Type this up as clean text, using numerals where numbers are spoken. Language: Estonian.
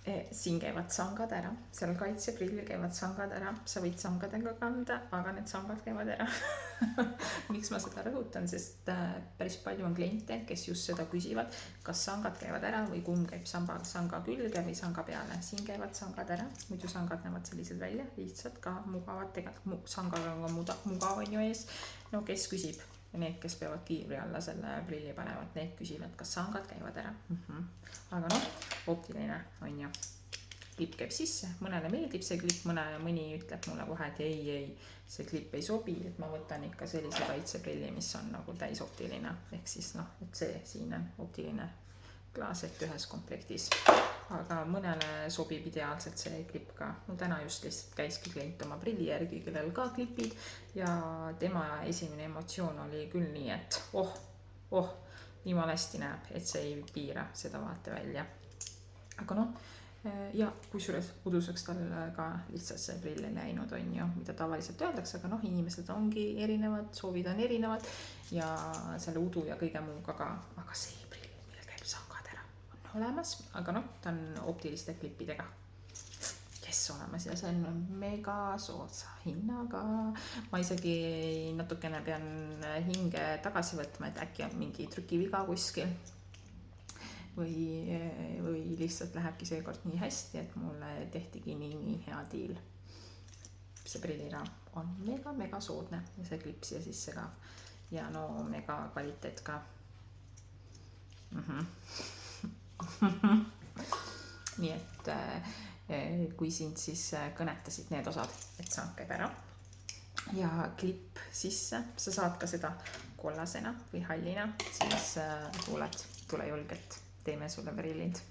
Siin käivad sangad ära, seal kaitseprillil käivad sangad ära, sa võid sangadega kanda, aga need sangad käivad ära. Miks ma seda rõhutan, sest päris palju on kliente, kes just seda küsivad, kas sangad käivad ära või kumb käib sanga külge või sanga peale. Siin käivad sangad ära, muidu sangad näevad sellised välja, lihtsalt ka mugavad, tegelikult sangaga on mugav on ju ees. No kes küsib? Need, kes peavad kiivri alla selle prilli panevad, need küsivad, kas sangad käivad ära. Aga noh, optiline on ju. Klipp käib sisse, mõnele meeldib see klipp, mõni ütleb mulle kohe, et ei, see klipp ei sobi, et ma võtan ikka sellise kaitseprilli, mis on nagu täisoptiline. Ehk siis noh, et see siin on optiline klaas, et ühes komplektis. Aga mõnele sobib ideaalselt see klipp ka. No täna just lihtsalt käiski klient oma prilli järgi, kellel ka klipid ja tema esimene emotsioon oli küll nii, et nii valesti näeb, et see ei piira seda vaatevälja. Aga noh, ja kusjuures uduseks tal ka lihtsalt see prill ei läinud on ju, mida tavaliselt öeldakse, aga noh, inimesed ongi erinevad, soovid on erinevad ja selle udu ja kõige muuga ka, aga see prill, mille käib sangad ära, on olemas, aga noh, ta on optiliste klippidega. Yes, olemas ja see on mega soodsa hinnaga. Ma isegi natukene pean hinge tagasi võtma, et äkki on mingi trükiviga kuskil. Või lihtsalt lähebki seekord nii hästi, et mulle tehtigi nii hea diil. See prilliraam on mega soodne ja see klipp siia sisse ka. Ja no mega kvaliteet ka. Nii et kui sind siis kõnetasid need osad, et sang käib ära ja klipp sisse, sa saad ka seda kollasena või hallina, siis tule julgelt, teeme sulle prillid.